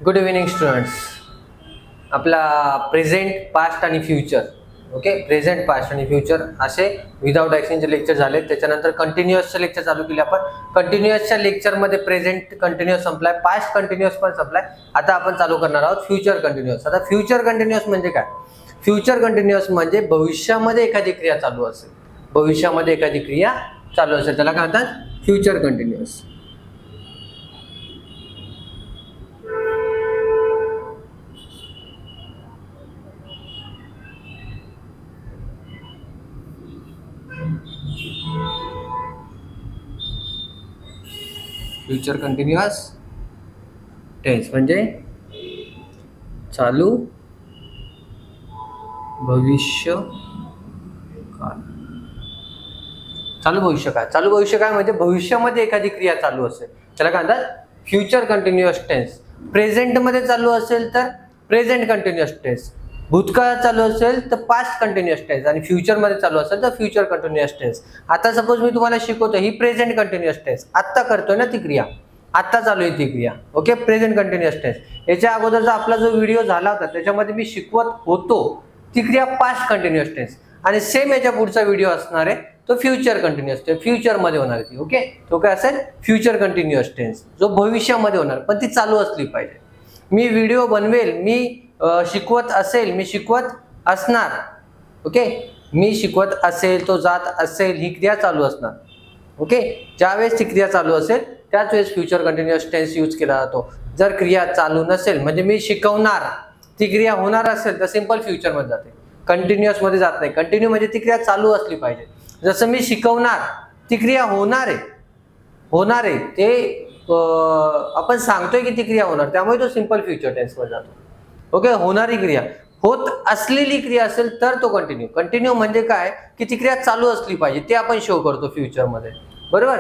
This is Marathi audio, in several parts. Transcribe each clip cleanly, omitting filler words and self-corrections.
Good evening students. आपला प्रेझेंट, पास्ट आणि फ्युचर, ओके, प्रेझेंट, पास्ट आणि फ्युचर असे विदाउट ॲक्शनचे लेक्चर झाले. त्याच्यानंतर कंटिन्युअसचे लेक्चर चालू केले आपण. कंटिन्युअसच्या लेक्चरमध्ये प्रेझेंट कंटिन्युअस संपलाय, पास्ट कंटिन्युअस पण संपलाय. आता आपण चालू करणार आहोत फ्युचर कंटिन्युअस. आता फ्युचर कंटिन्युअस म्हणजे काय? फ्युचर कंटिन्युअस म्हणजे भविष्यामध्ये एखादी क्रिया चालू असेल, भविष्यामध्ये एखादी क्रिया चालू असेल त्याला काय म्हणतात? Future continuous. Future continuous tense म्हणजे चालू भविष्य काळ. चालू भविष्य काळ. चालू भविष्य काळ म्हणजे भविष्यामध्ये एखादी क्रिया चालू असेल त्याला काय म्हणतात? Future continuous tense. प्रेझेंट मध्ये चालू असेल तर प्रेझेंट कंटिन्युअस टेन्स, भूतकाळात चालू असेल तर पास्ट कंटिन्युअस टेन्स, आणि फ्युचर मध्ये चालू असेल तर फ्युचर कंटिन्युअस टेन्स. आता सपोज मी तुम्हाला शिकवतो ही प्रेझेंट कंटिन्युअस टेन्स, आत्ता करतोय ना ती क्रिया, आत्ता चालू आहे ती क्रिया, ओके, प्रेझेंट कंटिन्युअस टेन्स. याच्या अगोदरचा आपला जो व्हिडिओ झाला होता त्याच्यामध्ये मी शिकवत होतो ती क्रिया पास्ट कंटिन्युअस टेन्स, आणि सेम याच्या पुढचा व्हिडिओ असणार आहे तो फ्युचर कंटिन्युअस टेन्स, फ्युचर मध्ये होणार ती, ओके. तो काय असेल? फ्युचर कंटिन्युअस टेन्स, जो भविष्यामध्ये होणार, पण ती चालू असली पाहिजे. मी व्हिडिओ बनवेल, मी शिकवत असेल, मी शिकवत असणार, ओके, मी शिकवत असेल, तो जात असेल, ही क्रिया चालू असणार, ओके. ज्यावेळेस ती क्रिया चालू असेल त्याच वेळेस फ्युचर कंटिन्युअस टेन्स यूज केला जातो. जर क्रिया चालू नसेल म्हणजे मी शिकवणार, ती क्रिया होणार असेल तर सिंपल फ्युचर मध्ये जाते, कंटिन्युअस मध्ये जात नाही. कंटिन्यू म्हणजे ती क्रिया चालू असली पाहिजे. जसं मी शिकवणार, ती क्रिया होणार आहे ते आपण सांगतोय की ती क्रिया होणार, त्यामुळे तो सिंपल फ्युचर टेन्स मध्ये जातो, ओके. होणारी क्रिया, होत असलेली क्रिया असेल तर तो कंटिन्यू. कंटिन्यू म्हणजे काय की ती क्रिया चालू असली पाहिजे, ते आपण शो करतो फ्युचर मध्ये, बरोबर.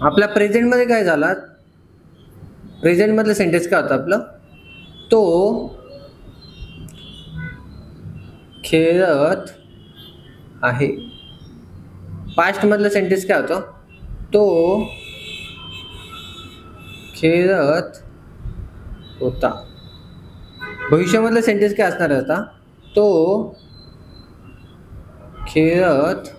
आपल्या प्रेझेंट मध्ये काय झाला? प्रेझेंट मधलं सेंटेन्स काय होतं आपलं? तो खेळत आहे. पास्ट मधलं सेंटेन्स काय होतं? तो खेळत होता. भविष्यामधलं सेंटेन्स काय असणार आहे आता? तो खेळत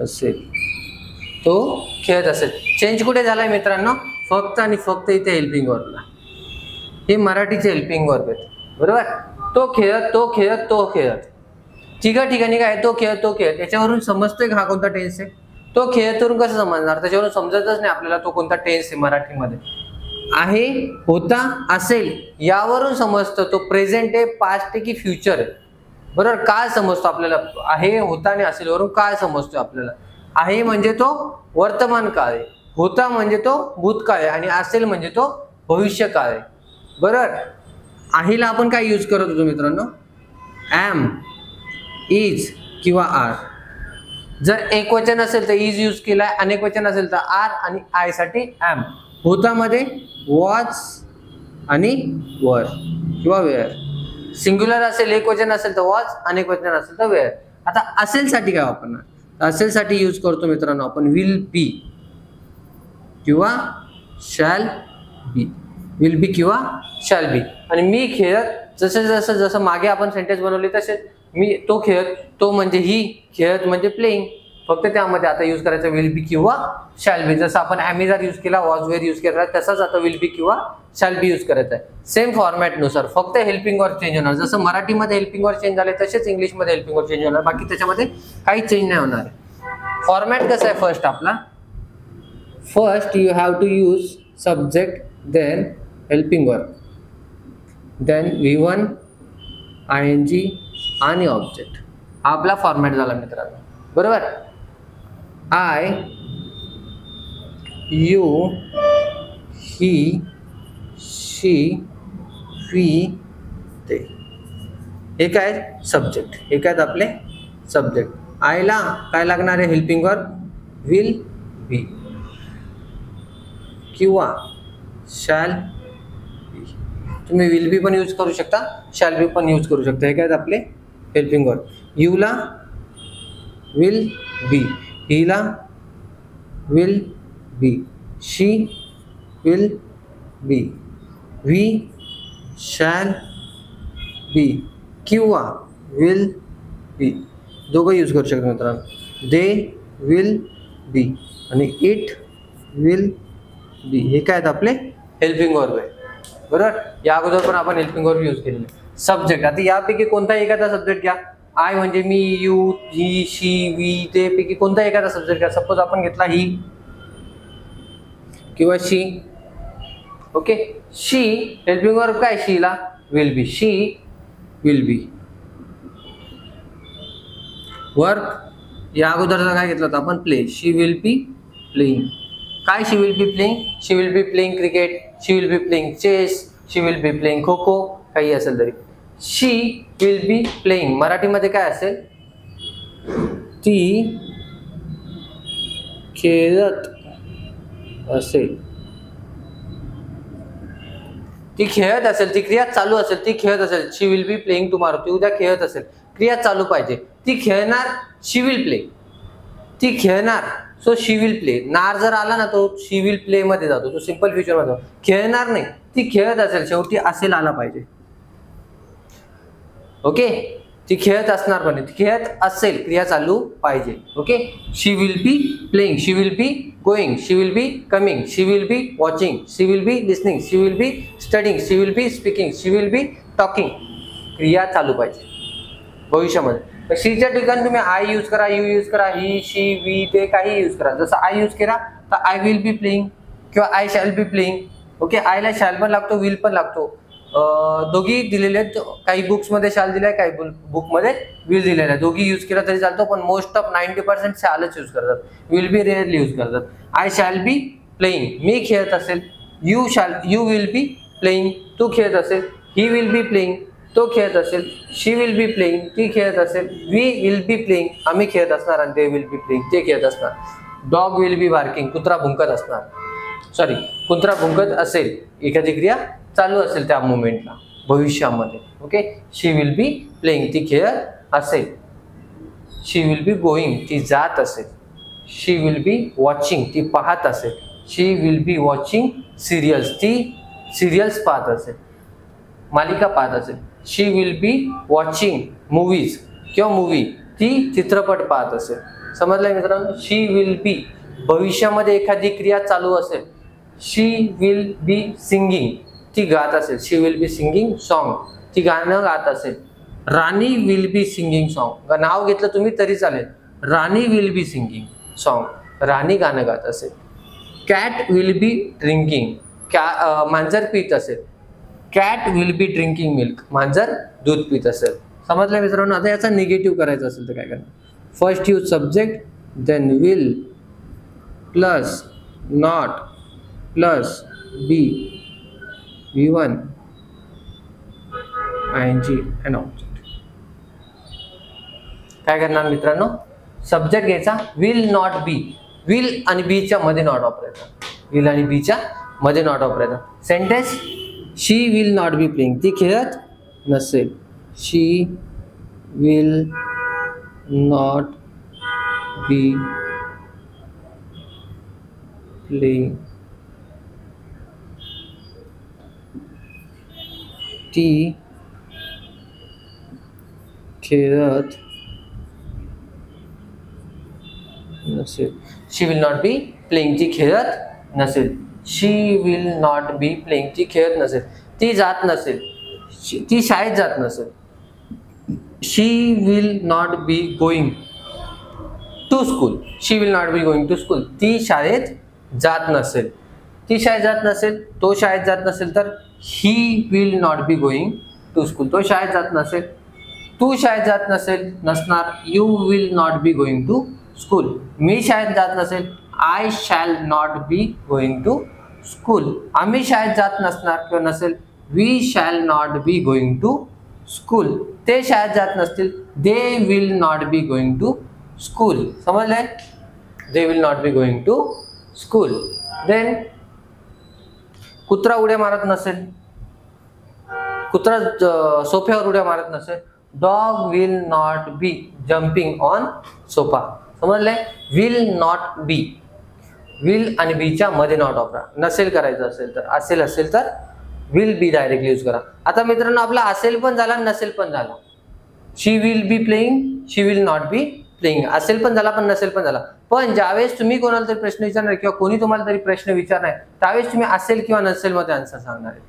असेल, तो खेळत असेल. चेंज कुठे झालाय मित्रांनो? फक्त आणि फक्त इथे हेल्पिंग वर्बला. हे मराठीचे हेल्पिंग वर्ब आहेत, बरोबर. तो खेळत, तो खेळत, तो खेळत, तिघा ठिकाणी काय? तो खेळत, तो खेळत. याच्यावरून समजतोय का हा कोणता टेन्स आहे? तो खेळतवरून कसं समजणार? त्याच्यावरून समजतच नाही आपल्याला तो कोणता टेन्स आहे मराठीमध्ये. आहे, होता, असेल, यावरून समजतं तो प्रेझेंट आहे, पास्ट आहे की फ्युचर आहे, बरोबर. काय समजतो आपल्याला? आहे, होता आणि असेल वरून काय समजतोय आपल्याला? आहे म्हणजे तो वर्तमान काळ आहे, होता म्हणजे तो भूतकाळ आहे, आणि असेल म्हणजे तो भविष्य काळ आहे, बरोबर. आहेला आपण काय यूज करत होतो मित्रांनो? एम, इज किंवा आर. जर एक वचन असेल तर इज यूज केलाय, अनेक वचन असेल तर आर आणि आय साठी एम. होतामध्ये वॉज आणि वर किंवा वेअर. सिंग्युलर असेल, एक वचन असेल तर वॉज, अनेक वचन असेल तर वेअर. आता असेल साठी काय वापरणार? असेल साठी यूज करतो मित्रांनो आपण विल बी किंवा शॅल बी. विल बी किंवा शॅल बी. आणि मी खेळत, जसं मागे आपण सेंटेन्स बनवले तसेच मी, तो खेळत, तो म्हणजे ही, खेळत म्हणजे प्लेइंग, फक्त त्यामध्ये आता यूज करायचं विल बी किंवा शॅल बी. जसं आपण ॲमेझॉन यूज केला, वॉज वेअर यूज केला, तसाच आता विल बी किंवा शॅल बी यूज करायचं आहे. सेम फॉर्मॅटनुसार, फक्त हेल्पिंग वर्ब चेंज होणार. जसं मराठीमध्ये हेल्पिंग वर्ब चेंज झाले तसेच इंग्लिशमध्ये हेल्पिंग वर्ब चेंज होणार, बाकी त्याच्यामध्ये काही चेंज नाही होणार. फॉर्मॅट कसं आहे? फर्स्ट आपला, first you have to use subject, then helping verb, then V1, ING आणि ऑब्जेक्ट. हा आपला फॉर्मॅट झाला मित्रांनो, बरोबर. I, you, he, she, we, ते. हे काय? सब्जेक्ट. हे काय आपले सब्जेक्ट. आयला काय लागणार आहे? हेल्पिंग वर्ब विल बी किंवा शॅल बी. तुम्ही विल बी पण यूज करू शकता, शॅल बी पण यूज करू शकता. हे काय आपले हेल्पिंग वर्ब. यूला विल बी, हीला will be, she will be, we shall be किंवा विल बी, दोघं यूज करू शकतो मित्रांनो. दे विल बी आणि इट विल बी हे काय आहेत आपले हेल्पिंग वर्ब आहे. बरोबर, या अगोदर पण आपण हेल्पिंग वर्ब यूज केलेले. सब्जेक्ट, आता यापैकी कोणता एखादा सब्जेक्ट घ्या. आय म्हणजे मी, यू, ही, शी, वी, ते पैकी कोणता एखादा सब्जेक्ट घ्या. सपोज आपण घेतला ही किंवा शी. ओके, शी हेल्पिंग वर्ब काय, शीला will be, she will be. Verb या अगोदरचा काय घेतला होता आपण, play. She will be playing. काय she will be playing, she will be playing cricket, she will be playing chess, she will be playing kho kho, काही असेल तरी. शी विल बी प्लेइंग मराठीमध्ये काय असेल, ती खेळत असेल. ती खेळत असेल, ती क्रिया चालू असेल, ती खेळत असेल. She will be playing tomorrow, ती उद्या खेळत असेल, क्रिया चालू पाहिजे. ती खेळणार, शी विल प्ले. ती खेळणार, सो शी विल प्ले. नार जर आला ना तो शी विल प्ले मध्ये जातो, तो सिंपल फ्युचर मध्ये जातो. खेळणार नाही, ती खेळत असेल, शेवटी असेल आला पाहिजे. ओके, ती खेळत असणार पण ती खेळत असेल, क्रिया चालू पाहिजे. Okay, she will be playing, she will be going, she will be coming, she will be watching, she will be listening, she will be studying, she will be speaking, she will be talking. क्रिया चालू पाहिजे भविष्यामध्ये. शीच्या ठिकाणी तुम्ही आय यूज करा, यू यूज करा, ही, शी, वी, ते काही यूज करा. जसं आय यूज केला तर आय विल बी प्लेइंग किंवा I shall be playing. Okay, आयला शॅल पण लागतो, विल पण लागतो. दोघी दिलेले आहेत. काही बुक्समध्ये शॅल दिलाय, काही बुकमध्ये विल दिलेला आहे. दोघी यूज केला तरी चालतो, पण मोस्ट ऑफ 90% शॅलच यूज करतात, विल बी रेअरली यूज करतात. आय शॅल बी प्लेइंग, मी खेळत असेल. यू विल बी प्लेइंग, तू खेळत असेल. ही विल बी प्लेइंग, तो खेळत असेल. शी विल बी प्लेइंग, ती खेळत असेल. वी विल बी प्लेइंग, आम्ही खेळत असणार. आणि दे विल बी प्लेइंग, ते खेळत असणार. डॉग विल बी बार्किंग, कुत्रा भुंकत असणार. सॉरी, कुत्रा भुंकत असेल, एखादी क्रिया चालू असेल त्या मोमेंटला भविष्यामध्ये. Okay, she will be playing, ती खेळत असेल. शी विल बी गोइंग, ती जात असेल. शी विल बी वॉचिंग, ती पाहत असेल. She will be watching serials, ती सिरियल्स पाहत असेल, मालिका पाहत असेल. She will be watching movies किंवा मूवी, ती चित्रपट पाहत असेल. समजलंय मित्रांनो. शी विल बी भविष्यामध्ये एखादी क्रिया चालू असेल. शी विल बी सिंगिंग, ती गात असेल. She will be singing song, ती गाणं गात असेल. राणी विल बी सिंगिंग सॉन्ग, नाव घेतलं तुम्ही तरी चालेल. राणी विल बी सिंगिंग सॉन्ग, राणी गाणं गात असेल. कॅट विल बी ड्रिंकिंग, मांजर पित असेल. Cat will be drinking milk, मांजर दूध पित असेल. समजलं मित्रांनो. आता याचा निगेटिव्ह करायचा असेल तर काय करणार, first use subject, then will plus not plus be, V1 ING and object. काय करणार मित्रांनो, सब्जेक्ट घ्यायचा, विल नॉट बी. विल आणि बी च्या मध्ये नॉट वापरायचा. विल आणि बी च्या मध्ये नॉट वापरायचा. Sentence, she will not be playing, ती खेळत नसेल. She will not be playing, ती खेळत नसेल. She will not be playing, ती खेळत नसेल. She will not be playing, ती खेळत नसेल. ती जात नसेल, ती शाळेत जात नसेल. She will not be going to school, she will not be going to school, ती शाळेत जात नसेल. ती शाळेत जात नसेल, तो शाळेत जात नसेल तर he will not be going to school, तो शाळेत जात नसेल. तू शाळेत जात नसणार, you will not be going to school. मी शाळेत जात नसेल, I shall not be going to school. आम्ही शाळेत जात नसणार किंवा नसेल, we shall not be going to school. ते शाळेत जात नसतील, they will not be going to school. समजलंय, they will not be going to school. Then कुत्रा उड्या मारत नसेल, कुत्रा सोफ्यावर उड्या मारत नसेल, dog will not be jumping on sofa. समजलंय, विल नॉट बी. विल आणि बीच्या मध्ये नॉट वापरा. नसेल करायचं असेल तर, असेल तर विल बी डायरेक्टली यूज करा. आता मित्रांनो आपला असेल पण झाला, नसेल पण झाला. She will be playing, she will not be playing. असेल पण झाला पण नसेल पण झाला. पण ज्यावेळेस तुम्ही कोणाला तरी प्रश्न विचारणार किंवा कोणी तुम्हाला तरी प्रश्न विचारणार त्यावेळेस तुम्ही असेल किंवा नसेल मध्ये आन्सर सांगणार आहे.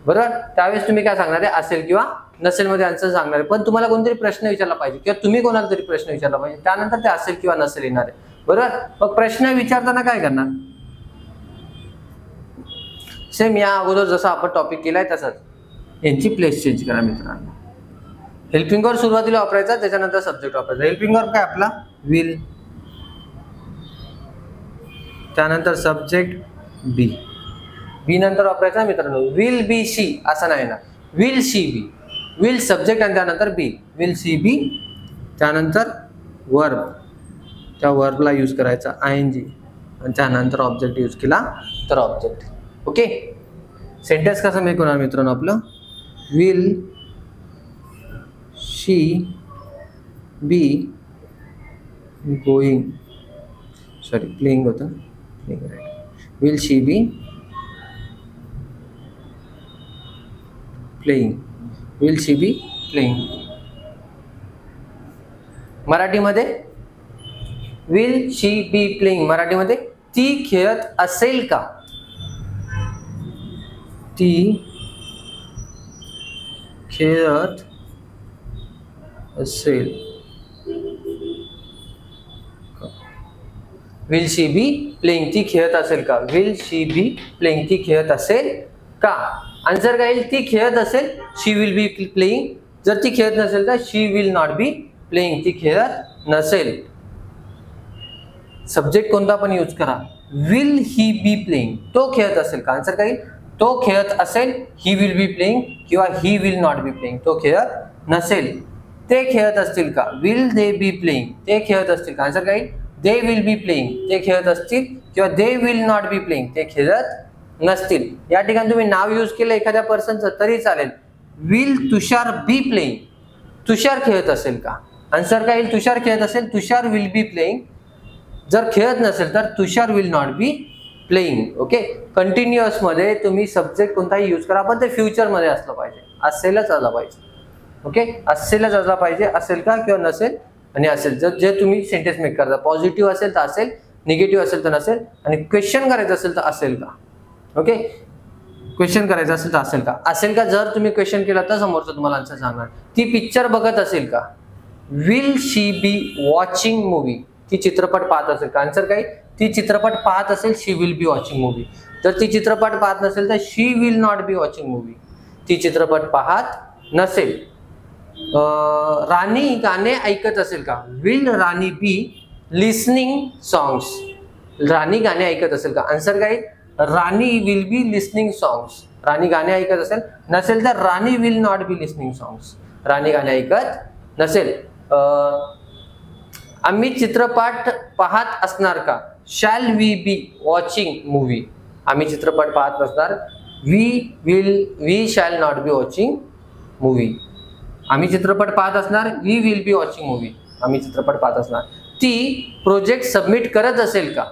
बरोबर, त्यावेळेस तुम्ही काय सांगणार आहे, असेल किंवा नसेल मध्ये आन्सर सांगणार आहे. पण तुम्हाला कोणतरी प्रश्न विचारला पाहिजे किंवा तुम्ही कोणाला तरी प्रश्न विचारला पाहिजे, त्यानंतर ते असेल किंवा नसेल येणार आहे. बरोबर, मग प्रश्न विचारताना काय करणार, सेम या अगोदर जसं आपण टॉपिक केलाय तसंच यांची प्लेस चेंज करा मित्रांनो. हेल्पिंग वर्ब सुरुवातीला वापरायचा, त्याच्यानंतर सब्जेक्ट वापरायचा. हेल्पिंग वर्ब काय आपला विल, त्यानंतर सब्जेक्ट बी, बी नंतर वापरायचा मित्रांनो विल बी शी असं नाही ना, will she B, will subject आणि त्यानंतर बी, विल शी बी, त्यानंतर वर्ब, त्या वर्बला यूज करायचा आयएनजी आणि त्यानंतर ऑब्जेक्ट यूज केला तर ऑब्जेक्ट. ओके, सेंटेन्स कसं मेक होणार मित्रांनो आपलं, will she be going, sorry playing होतं, will she be playing, will she be playing. मराठीमध्ये विल शी बी प्लेइंग, मराठीमध्ये ती खेळत असेल का, ती खेळत असेल. विल शी बी प्लेइंग, ती खेळत असेल का, विल शी बी प्लेइंग, ती खेळत असेल का. आन्सर काय येईल, ती खेळत असेल, शी विल बी प्लेइंग. जर ती खेळत नसेल तर she will not be playing, ती खेळत नसेल. सब्जेक्ट कोणता पण यूज करा, विल ही बी प्लेइंग, तो खेळत असेल का. आन्सर काय येईल, तो खेळत असेल, ही विल बी प्लेइंग किंवा ही विल नॉट बी प्लेइंग, तो खेळत नसेल. ते खेळत असतील का, विल दे बी प्लेइंग, ते खेळत असतील का. आन्सर काय येईल, दे विल बी प्लेइंग, ते खेळत असतील किंवा दे विल नॉट बी प्लेइंग, ते खेळत नसतील. या ठिकाणी तुम्ही नाव यूज केलं एखाद्या पर्सनचं तरी चालेल. विल तुषार बी प्लेइंग, तुषार खेळत असेल का. आन्सर काय येईल, तुषार खेळत असेल, तुषार विल बी प्लेइंग. जर खेळत नसेल तर Tushar will not be playing. Okay, continuous मध्ये तुम्ही सब्जेक्ट कोणताही यूज करा, पण ते फ्युचर मध्ये असलं पाहिजे, असेलच आला पाहिजे. ओके, असेलच असला पाहिजे, असेल का किंवा नसेल आणि असेल. जर जे तुम्ही सेंटेन्स मेक करता, पॉझिटिव्ह असेल तर असेल, निगेटिव्ह असेल तर नसेल आणि क्वेश्चन करायचं असेल तर असेल का. ओके, क्वेश्चन करायचं असेल तर असेल का. असेल का जर तुम्ही क्वेश्चन केला तर समोरचं तुम्हाला आन्सर सांगणार. ती पिक्चर बघत असेल का, will she B watching movie, ती चित्रपट पाहत असेल का. आन्सर काय, ती चित्रपट पाहत असेल, she will be watching movie. जर ती चित्रपट पाहत नसेल तर she will not be watching movie, ती चित्रपट पाहत नसेल. राणी गाणे ऐकत असेल का, will Rani be listening songs, Rani गाणे ऐकत असेल का. आन्सर काय, Rani will be listening songs, Rani गाणे ऐकत असेल. नसेल तर Rani will not be listening songs, Rani गाणे ऐकत नसेल. आम्ही चित्रपट पाहत असणार का, shall we B watching movie, आम्ही चित्रपट पाहत नसणार, we shall not be watching movie. आम्ही चित्रपट पाहत असणार, we will be watching movie, आम्ही चित्रपट पाहत असणार. ती प्रोजेक्ट सबमिट करत असेल का,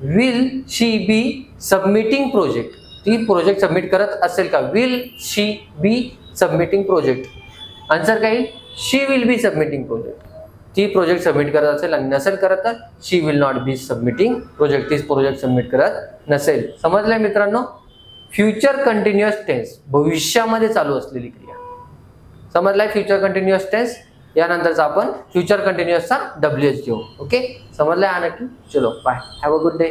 will she be submitting project, ती प्रोजेक्ट सबमिट करत असेल का, will she be submitting project. Answer काय, she will be submitting project, ती प्रोजेक्ट सबमिट करत असेल आणि नसेल करत तर she will not be submitting project, ती प्रोजेक्ट सबमिट करत नसेल. समजलंय मित्रांनो, फ्युचर कंटिन्युअस टेन्स, भविष्यामध्ये चालू असलेली क्रिया. समजलाय फ्युचर कंटिन्युअस टेन्स. यानंतरचा आपण फ्युचर कंटिन्युअसचा WH घेऊ. ओके, समजलाय हा नक्की. चलो bye, have a good day.